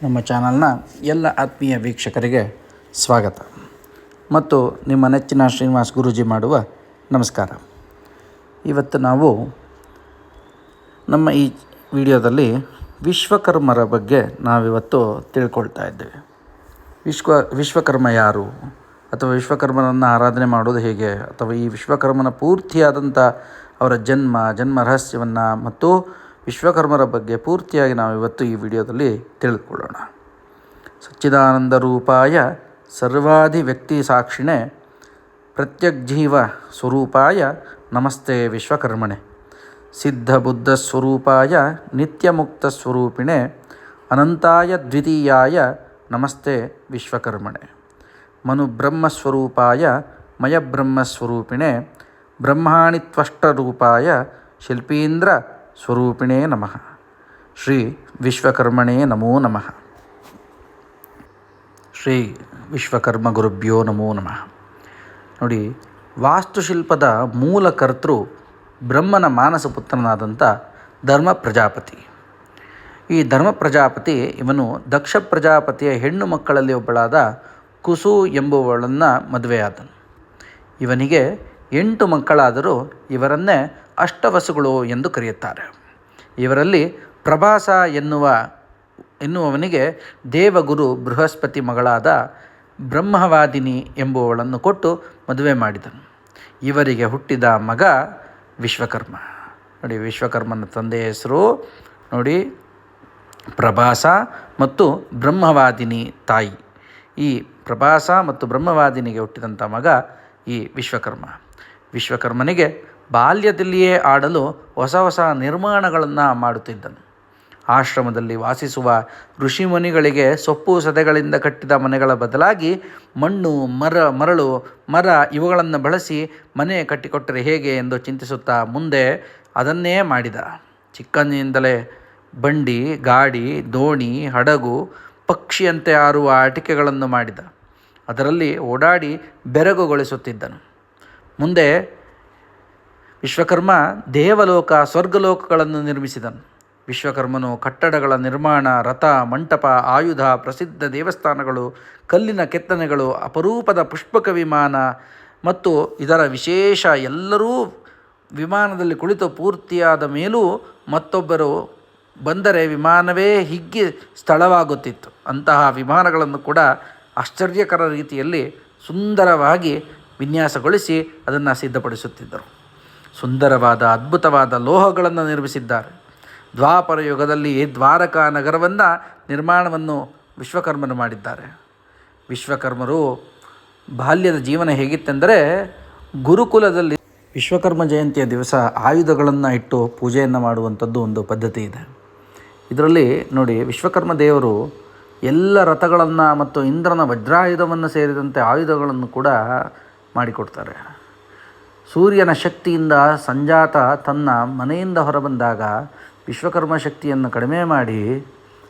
ನಮ್ಮ ಚಾನಲ್ನ ಎಲ್ಲ ಆತ್ಮೀಯ ವೀಕ್ಷಕರಿಗೆ ಸ್ವಾಗತ ಮತ್ತು ನಿಮ್ಮ ನೆಚ್ಚಿನ ಶ್ರೀನಿವಾಸ್ ಗುರೂಜಿ ಮಾಡುವ ನಮಸ್ಕಾರ. ಇವತ್ತು ನಾವು ನಮ್ಮ ಈ ವಿಡಿಯೋದಲ್ಲಿ ವಿಶ್ವಕರ್ಮರ ಬಗ್ಗೆ ನಾವಿವತ್ತು ತಿಳ್ಕೊಳ್ತಾ ಇದ್ದೇವೆ. ವಿಶ್ವಕರ್ಮ ಯಾರು, ಅಥವಾ ವಿಶ್ವಕರ್ಮನನ್ನು ಆರಾಧನೆ ಮಾಡೋದು ಹೇಗೆ, ಅಥವಾ ಈ ವಿಶ್ವಕರ್ಮನ ಪೂರ್ತಿಯಾದಂಥ ಅವರ ಜನ್ಮ ರಹಸ್ಯವನ್ನು ಮತ್ತು ವಿಶ್ವಕರ್ಮರ ಬಗ್ಗೆ ಪೂರ್ತಿಯಾಗಿ ನಾವು ಇವತ್ತು ಈ ವಿಡಿಯೋದಲ್ಲಿ ತಿಳಿದುಕೊಳ್ಳೋಣ. ಸಚ್ಚಿದಾನಂದ ರೂಪಾಯ ಸರ್ವಾಧಿ ವ್ಯಕ್ತಿ ಸಾಕ್ಷಿಣೆ ಪ್ರತ್ಯಗ್ಜೀವ ಸ್ವರೂಪಾಯ ನಮಸ್ತೆ ವಿಶ್ವಕರ್ಮಣೆ. ಸಿದ್ಧಬುದ್ಧ ಸ್ವರೂಪಾಯ ನಿತ್ಯಮುಕ್ತ ಸ್ವರೂಪಿಣೆ ಅನಂತಾಯ ದ್ವಿತೀಯಾಯ ನಮಸ್ತೆ ವಿಶ್ವಕರ್ಮಣೆ. ಮನುಬ್ರಹ್ಮಸ್ವರೂಪಾಯ ಮಯಬ್ರಹ್ಮಸ್ವರೂಪಿಣೆ ಬ್ರಹ್ಮಾಣಿತ್ವಷ್ಟರೂಪಾಯ ಶಿಲ್ಪೀಂದ್ರ ಸ್ವರೂಪಿಣೇ ನಮಃ. ಶ್ರೀ ವಿಶ್ವಕರ್ಮಣೇ ನಮೋ ನಮಃ. ಶ್ರೀ ವಿಶ್ವಕರ್ಮ ಗುರುಭ್ಯೋ ನಮೋ ನಮಃ. ನೋಡಿ, ವಾಸ್ತುಶಿಲ್ಪದ ಮೂಲ ಕರ್ತೃ ಬ್ರಹ್ಮನ ಮಾನಸ ಪುತ್ರನಾದಂಥ ಧರ್ಮ ಪ್ರಜಾಪತಿ. ಈ ಧರ್ಮ ಪ್ರಜಾಪತಿ ಇವನು ದಕ್ಷ ಪ್ರಜಾಪತಿಯ ಹೆಣ್ಣು ಮಕ್ಕಳಲ್ಲಿ ಒಬ್ಬಳಾದ ಕುಸು ಎಂಬುವಳನ್ನು ಮದುವೆಯಾದನು. ಇವನಿಗೆ 8 ಮಕ್ಕಳಾದರೂ ಇವರನ್ನೇ ಅಷ್ಟವಸುಗಳು ಎಂದು ಕರೆಯುತ್ತಾರೆ. ಇವರಲ್ಲಿ ಪ್ರಭಾಸ ಎನ್ನುವವನಿಗೆ ದೇವಗುರು ಬೃಹಸ್ಪತಿ ಮಗಳಾದ ಬ್ರಹ್ಮವಾದಿನಿ ಎಂಬುವಳನ್ನು ಕೊಟ್ಟು ಮದುವೆ ಮಾಡಿದನು. ಇವರಿಗೆ ಹುಟ್ಟಿದ ಮಗ ವಿಶ್ವಕರ್ಮ. ನೋಡಿ, ವಿಶ್ವಕರ್ಮನ ತಂದೆಯ ಹೆಸರು ನೋಡಿ ಪ್ರಭಾಸ ಮತ್ತು ಬ್ರಹ್ಮವಾದಿನಿ ತಾಯಿ. ಈ ಪ್ರಭಾಸ ಮತ್ತು ಬ್ರಹ್ಮವಾದಿನಿಗೆ ಹುಟ್ಟಿದಂಥ ಮಗ ಈ ವಿಶ್ವಕರ್ಮ. ವಿಶ್ವಕರ್ಮನಿಗೆ ಬಾಲ್ಯದಲ್ಲಿಯೇ ಆಡಲು ಹೊಸ ನಿರ್ಮಾಣಗಳನ್ನು ಮಾಡುತ್ತಿದ್ದನು. ಆಶ್ರಮದಲ್ಲಿ ವಾಸಿಸುವ ಋಷಿಮುನಿಗಳಿಗೆ ಸೊಪ್ಪು ಸದೆಗಳಿಂದ ಕಟ್ಟಿದ ಮನೆಗಳ ಬದಲಾಗಿ ಮಣ್ಣು ಮರ ಇವುಗಳನ್ನು ಬಳಸಿ ಮನೆ ಕಟ್ಟಿಕೊಟ್ಟರೆ ಹೇಗೆ ಎಂದು ಚಿಂತಿಸುತ್ತಾ ಮುಂದೆ ಅದನ್ನೇ ಮಾಡಿದ. ಚಿಕ್ಕಂದಿನಿಂದಲೇ ಬಂಡಿ, ಗಾಡಿ, ದೋಣಿ, ಹಡಗು, ಪಕ್ಷಿಯಂತೆ ಹಾರುವ ಆಟಿಕೆಗಳನ್ನು ಮಾಡಿದ. ಅದರಲ್ಲಿ ಓಡಾಡಿ ಬೆರಗುಗೊಳಿಸುತ್ತಿದ್ದನು. ಮುಂದೆ ವಿಶ್ವಕರ್ಮ ದೇವಲೋಕ, ಸ್ವರ್ಗಲೋಕಗಳನ್ನು ನಿರ್ಮಿಸಿದನು. ವಿಶ್ವಕರ್ಮನು ಕಟ್ಟಡಗಳ ನಿರ್ಮಾಣ, ರಥ, ಮಂಟಪ, ಆಯುಧ, ಪ್ರಸಿದ್ಧ ದೇವಸ್ಥಾನಗಳು, ಕಲ್ಲಿನ ಕೆತ್ತನೆಗಳು, ಅಪರೂಪದ ಪುಷ್ಪಕ ವಿಮಾನ ಮತ್ತು ಇದರ ವಿಶೇಷ ಎಲ್ಲರೂ ವಿಮಾನದಲ್ಲಿ ಕುಳಿತು ಪೂರ್ತಿಯಾದ ಮೇಲೂ ಮತ್ತೊಬ್ಬರು ಬಂದರೆ ವಿಮಾನವೇ ಹಿಗ್ಗಿ ಸ್ಥಳವಾಗುತ್ತಿತ್ತು. ಅಂತಹ ವಿಮಾನಗಳನ್ನು ಕೂಡ ಆಶ್ಚರ್ಯಕರ ರೀತಿಯಲ್ಲಿ ಸುಂದರವಾಗಿ ವಿನ್ಯಾಸಗೊಳಿಸಿ ಅದನ್ನು ಸಿದ್ಧಪಡಿಸುತ್ತಿದ್ದರು. ಸುಂದರವಾದ ಅದ್ಭುತವಾದ ಲೋಹಗಳನ್ನು ನಿರ್ಮಿಸಿದ್ದಾರೆ. ದ್ವಾಪರ ಯುಗದಲ್ಲಿ ದ್ವಾರಕಾ ನಗರವನ್ನು ನಿರ್ಮಾಣವನ್ನು ವಿಶ್ವಕರ್ಮರು ಮಾಡಿದ್ದಾರೆ. ವಿಶ್ವಕರ್ಮರು ಬಾಲ್ಯದ ಜೀವನ ಹೇಗಿತ್ತೆಂದರೆ, ಗುರುಕುಲದಲ್ಲಿ ವಿಶ್ವಕರ್ಮ ಜಯಂತಿಯ ದಿವಸ ಆಯುಧಗಳನ್ನು ಇಟ್ಟು ಪೂಜೆಯನ್ನು ಮಾಡುವಂಥದ್ದು ಒಂದು ಪದ್ಧತಿ ಇದೆ. ಇದರಲ್ಲಿ ನೋಡಿ, ವಿಶ್ವಕರ್ಮ ದೇವರು ಎಲ್ಲ ರಥಗಳನ್ನು ಮತ್ತು ಇಂದ್ರನ ವಜ್ರಾಯುಧವನ್ನು ಸೇರಿದಂತೆ ಆಯುಧಗಳನ್ನು ಕೂಡ ಮಾಡಿಕೊಡ್ತಾರೆ. ಸೂರ್ಯನ ಶಕ್ತಿಯಿಂದ ಸಂಜಾತ ತನ್ನ ಮನೆಯಿಂದ ಹೊರಬಂದಾಗ ವಿಶ್ವಕರ್ಮ ಶಕ್ತಿಯನ್ನು ಕಡಿಮೆ ಮಾಡಿ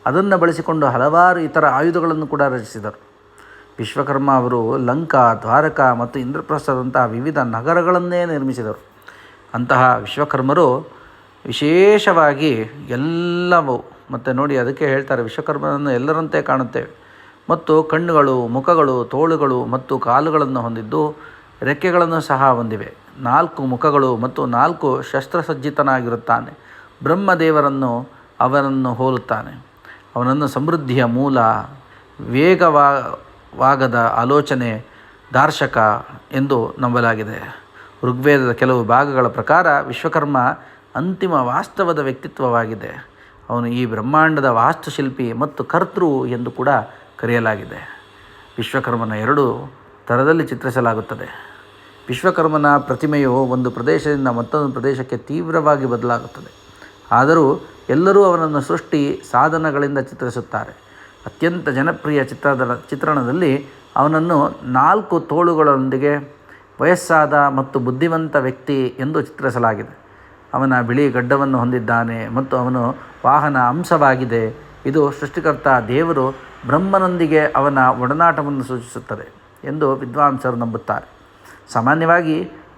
ಅದನ್ನು ಬಳಸಿಕೊಂಡು ಹಲವಾರು ಇತರ ಆಯುಧಗಳನ್ನು ಕೂಡ ರಚಿಸಿದರು. ವಿಶ್ವಕರ್ಮ ಅವರು ಲಂಕಾ, ದ್ವಾರಕಾ ಮತ್ತು ಇಂದ್ರಪ್ರಸ್ಥದಂತಹ ವಿವಿಧ ನಗರಗಳನ್ನೇ ನಿರ್ಮಿಸಿದರು. ಅಂತಹ ವಿಶ್ವಕರ್ಮರು ವಿಶೇಷವಾಗಿ ಎಲ್ಲವೂ ಮತ್ತು ನೋಡಿ, ಅದಕ್ಕೆ ಹೇಳ್ತಾರೆ ವಿಶ್ವಕರ್ಮನನ್ನು ಎಲ್ಲರಂತೆ ಕಾಣುತ್ತೇವೆ ಮತ್ತು ಕಣ್ಣುಗಳು, ಮುಖಗಳು, ತೋಳುಗಳು ಮತ್ತು ಕಾಲುಗಳನ್ನು ಹೊಂದಿದ್ದು ರೆಕ್ಕೆಗಳನ್ನು ಸಹ ಹೊಂದಿವೆ. 4 ಮುಖಗಳು ಮತ್ತು 4 ಶಸ್ತ್ರಸಜ್ಜಿತನಾಗಿರುತ್ತಾನೆ. ಅವನನ್ನು ಹೋಲುತ್ತಾನೆ. ಅವನನ್ನು ಸಮೃದ್ಧಿಯ ಮೂಲ, ವೇಗವಾಗದ ಆಲೋಚನೆ, ದಾರ್ಶಕ ಎಂದು ನಂಬಲಾಗಿದೆ. ಋಗ್ವೇದದ ಕೆಲವು ಭಾಗಗಳ ಪ್ರಕಾರ ವಿಶ್ವಕರ್ಮ ಅಂತಿಮ ವಾಸ್ತವದ ವ್ಯಕ್ತಿತ್ವವಾಗಿದೆ. ಅವನು ಈ ಬ್ರಹ್ಮಾಂಡದ ವಾಸ್ತುಶಿಲ್ಪಿ ಮತ್ತು ಕರ್ತೃ ಎಂದು ಕೂಡ ಕರೆಯಲಾಗಿದೆ. ವಿಶ್ವಕರ್ಮನ 2 ಥರದಲ್ಲಿ ಚಿತ್ರಿಸಲಾಗುತ್ತದೆ. ವಿಶ್ವಕರ್ಮನ ಪ್ರತಿಮೆಯು ಒಂದು ಪ್ರದೇಶದಿಂದ ಮತ್ತೊಂದು ಪ್ರದೇಶಕ್ಕೆ ತೀವ್ರವಾಗಿ ಬದಲಾಗುತ್ತದೆ. ಆದರೂ ಎಲ್ಲರೂ ಅವನನ್ನು ಸೃಷ್ಟಿ ಸಾಧನಗಳಿಂದ ಚಿತ್ರಿಸುತ್ತಾರೆ. ಅತ್ಯಂತ ಜನಪ್ರಿಯ ಚಿತ್ರಣದಲ್ಲಿ ಅವನನ್ನು 4 ತೋಳುಗಳೊಂದಿಗೆ ವಯಸ್ಸಾದ ಮತ್ತು ಬುದ್ಧಿವಂತ ವ್ಯಕ್ತಿ ಎಂದು ಚಿತ್ರಿಸಲಾಗಿದೆ. ಅವನ ಬಿಳಿ ಗಡ್ಡವನ್ನು ಹೊಂದಿದ್ದಾನೆ ಮತ್ತು ಅವನು ವಾಹನ ಅಂಶವಾಗಿದೆ. ಇದು ಸೃಷ್ಟಿಕರ್ತ ದೇವರು ಬ್ರಹ್ಮನೊಂದಿಗೆ ಅವನ ಒಡನಾಟವನ್ನು ಸೂಚಿಸುತ್ತದೆ ಎಂದು ವಿದ್ವಾಂಸರು ನಂಬುತ್ತಾರೆ. ಸಾಮಾನ್ಯವಾಗಿ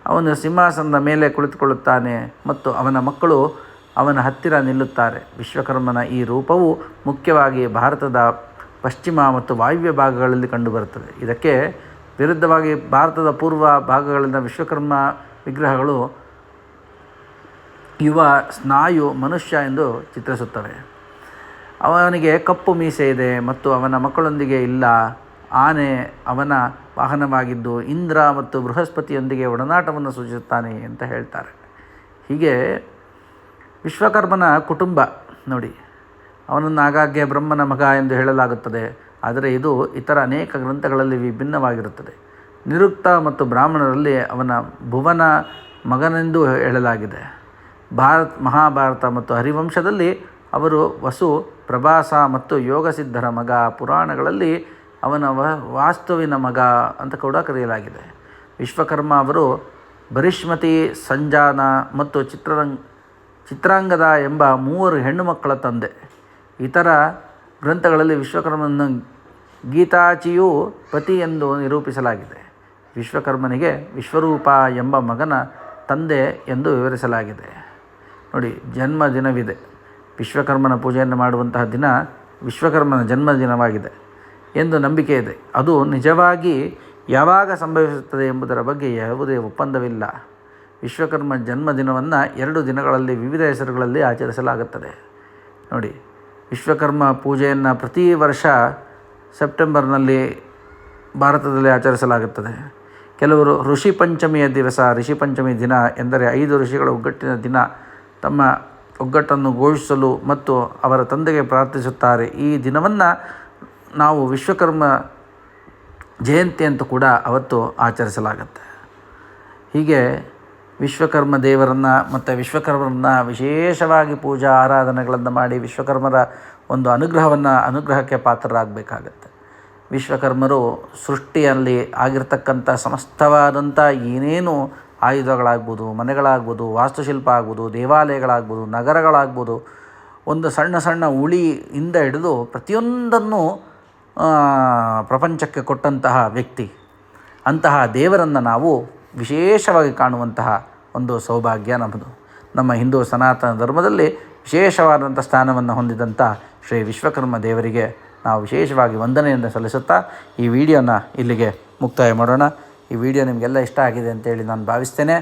ಅವನು ಸಿಂಹಾಸನದ ಮೇಲೆ ಕುಳಿತುಕೊಳ್ಳುತ್ತಾನೆ ಮತ್ತು ಅವನ ಮಕ್ಕಳು ಅವನ ಹತ್ತಿರ ನಿಲ್ಲುತ್ತಾರೆ. ವಿಶ್ವಕರ್ಮನ ಈ ರೂಪವು ಮುಖ್ಯವಾಗಿ ಭಾರತದ ಪಶ್ಚಿಮ ಮತ್ತು ವಾಯುವ್ಯ ಭಾಗಗಳಲ್ಲಿ ಕಂಡುಬರುತ್ತದೆ. ಇದಕ್ಕೆ ವಿರುದ್ಧವಾಗಿ ಭಾರತದ ಪೂರ್ವ ಭಾಗಗಳಿಂದ ವಿಶ್ವಕರ್ಮ ವಿಗ್ರಹಗಳು ಯುವ ಸ್ನಾಯು ಮನುಷ್ಯ ಎಂದು ಚಿತ್ರಿಸುತ್ತವೆ. ಅವನಿಗೆ ಕಪ್ಪು ಮೀಸೆ ಇದೆ ಮತ್ತು ಅವನ ಮಕ್ಕಳೊಂದಿಗೆ ಇಲ್ಲ. ಆನೆ ಅವನ ವಾಹನವಾಗಿದ್ದು ಇಂದ್ರ ಮತ್ತು ಬೃಹಸ್ಪತಿಯೊಂದಿಗೆ ಒಡನಾಟವನ್ನು ಸೂಚಿಸುತ್ತಾನೆ ಅಂತ ಹೇಳ್ತಾರೆ. ಹೀಗೆ ವಿಶ್ವಕರ್ಮನ ಕುಟುಂಬ ನೋಡಿ, ಅವನನ್ನು ಆಗಾಗ್ಗೆ ಬ್ರಹ್ಮನ ಮಗ ಎಂದು ಹೇಳಲಾಗುತ್ತದೆ. ಆದರೆ ಇದು ಇತರ ಅನೇಕ ಗ್ರಂಥಗಳಲ್ಲಿ ವಿಭಿನ್ನವಾಗಿರುತ್ತದೆ. ನಿರುಕ್ತ ಮತ್ತು ಬ್ರಾಹ್ಮಣರಲ್ಲಿ ಅವನ ಭುವನ ಮಗನೆಂದು ಹೇಳಲಾಗಿದೆ. ಮಹಾಭಾರತ ಮತ್ತು ಹರಿವಂಶದಲ್ಲಿ ಅವರು ವಸು, ಪ್ರಭಾಸ ಮತ್ತು ಯೋಗಸಿದ್ಧರ ಮಗ. ಪುರಾಣಗಳಲ್ಲಿ ಅವನ ವಾಸ್ತುವಿನ ಮಗ ಅಂತ ಕೂಡ ಕರೆಯಲಾಗಿದೆ. ವಿಶ್ವಕರ್ಮ ಅವರು ಬರಿಷ್ಮತಿ, ಸಂಜಾನ ಮತ್ತು ಚಿತ್ರಾಂಗದ ಎಂಬ 3 ಹೆಣ್ಣು ಮಕ್ಕಳ ತಂದೆ. ಇತರ ಗ್ರಂಥಗಳಲ್ಲಿ ವಿಶ್ವಕರ್ಮನನ್ನು ಗೀತಾಚಿಯು ಪತಿ ಎಂದು ನಿರೂಪಿಸಲಾಗಿದೆ. ವಿಶ್ವಕರ್ಮನಿಗೆ ವಿಶ್ವರೂಪ ಎಂಬ ಮಗನ ತಂದೆ ಎಂದು ವಿವರಿಸಲಾಗಿದೆ. ನೋಡಿ, ಜನ್ಮದಿನವಿದೆ. ವಿಶ್ವಕರ್ಮನ ಪೂಜೆಯನ್ನು ಮಾಡುವಂತಹ ದಿನ ವಿಶ್ವಕರ್ಮನ ಜನ್ಮದಿನವಾಗಿದೆ ಎಂದು ನಂಬಿಕೆ ಇದೆ. ಅದು ನಿಜವಾಗಿ ಯಾವಾಗ ಸಂಭವಿಸುತ್ತದೆ ಎಂಬುದರ ಬಗ್ಗೆ ಯಾವುದೇ ಒಪ್ಪಂದವಿಲ್ಲ. ವಿಶ್ವಕರ್ಮ ಜನ್ಮದಿನವನ್ನು 2 ದಿನಗಳಲ್ಲಿ ವಿವಿಧ ಹೆಸರುಗಳಲ್ಲಿ ಆಚರಿಸಲಾಗುತ್ತದೆ. ನೋಡಿ, ವಿಶ್ವಕರ್ಮ ಪೂಜೆಯನ್ನು ಪ್ರತಿ ವರ್ಷ ಸೆಪ್ಟೆಂಬರ್ನಲ್ಲಿ ಭಾರತದಲ್ಲಿ ಆಚರಿಸಲಾಗುತ್ತದೆ. ಕೆಲವರು ಋಷಿ ಪಂಚಮಿಯ ದಿನ ಎಂದರೆ 5 ಋಷಿಗಳ ಒಗ್ಗಟ್ಟಿನ ದಿನ. ತಮ್ಮ ಒಗ್ಗಟ್ಟನ್ನು ಘೋಷಿಸಲು ಮತ್ತು ಅವರ ತಂದೆಗೆ ಪ್ರಾರ್ಥಿಸುತ್ತಾರೆ. ಈ ದಿನವನ್ನು ನಾವು ವಿಶ್ವಕರ್ಮ ಜಯಂತಿ ಅಂತ ಕೂಡ ಅವತ್ತು ಆಚರಿಸಲಾಗುತ್ತೆ. ಹೀಗೆ ವಿಶ್ವಕರ್ಮ ದೇವರನ್ನು ಮತ್ತು ವಿಶ್ವಕರ್ಮರನ್ನು ವಿಶೇಷವಾಗಿ ಪೂಜಾ ಆರಾಧನೆಗಳನ್ನು ಮಾಡಿ ವಿಶ್ವಕರ್ಮರ ಒಂದು ಅನುಗ್ರಹಕ್ಕೆ ಪಾತ್ರರಾಗಬೇಕಾಗತ್ತೆ. ವಿಶ್ವಕರ್ಮರು ಸೃಷ್ಟಿಯಲ್ಲಿ ಆಗಿರ್ತಕ್ಕಂಥ ಸಮಸ್ತವಾದಂಥ ಏನೇನು ಆಯುಧಗಳಾಗ್ಬೋದು, ಮನೆಗಳಾಗ್ಬೋದು, ವಾಸ್ತುಶಿಲ್ಪ ಆಗ್ಬೋದು, ದೇವಾಲಯಗಳಾಗ್ಬೋದು, ನಗರಗಳಾಗ್ಬೋದು, ಒಂದು ಸಣ್ಣ ಸಣ್ಣ ಉಳಿಯಿಂದ ಹಿಡಿದು ಪ್ರತಿಯೊಂದನ್ನು ಪ್ರಪಂಚಕ್ಕೆ ಕೊಟ್ಟಂತಹ ವ್ಯಕ್ತಿ. ಅಂತಹ ದೇವರನ್ನು ನಾವು ವಿಶೇಷವಾಗಿ ಕಾಣುವಂತಹ ಒಂದು ಸೌಭಾಗ್ಯ ನಮ್ಮದು. ನಮ್ಮ ಹಿಂದೂ ಸನಾತನ ಧರ್ಮದಲ್ಲಿ ವಿಶೇಷವಾದಂಥ ಸ್ಥಾನವನ್ನು ಹೊಂದಿದಂಥ ಶ್ರೀ ವಿಶ್ವಕರ್ಮ ದೇವರಿಗೆ ನಾವು ವಿಶೇಷವಾಗಿ ವಂದನೆಯನ್ನು ಸಲ್ಲಿಸುತ್ತಾ ಈ ವಿಡಿಯೋನ ಇಲ್ಲಿಗೆ ಮುಕ್ತಾಯ ಮಾಡೋಣ. ಈ ವಿಡಿಯೋ ನಿಮಗೆಲ್ಲ ಇಷ್ಟ ಆಗಿದೆ ಅಂತೇಳಿ ನಾನು ಭಾವಿಸ್ತೇನೆ.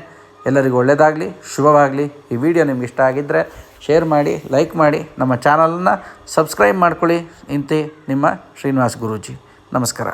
ಎಲ್ಲರಿಗೂ ಒಳ್ಳೆಯದಾಗಲಿ, ಶುಭವಾಗಲಿ. ಈ ವಿಡಿಯೋ ನಿಮ್ಗೆ ಇಷ್ಟ ಆಗಿದ್ದರೆ ಶೇರ್ ಮಾಡಿ, ಲೈಕ್ ಮಾಡಿ, ನಮ್ಮ ಚಾನಲನ್ನು ಸಬ್ಸ್ಕ್ರೈಬ್ ಮಾಡ್ಕೊಳ್ಳಿ. ಇಂತಿ ನಿಮ್ಮ ಶ್ರೀನಿವಾಸ್ ಗುರೂಜಿ. ನಮಸ್ಕಾರ.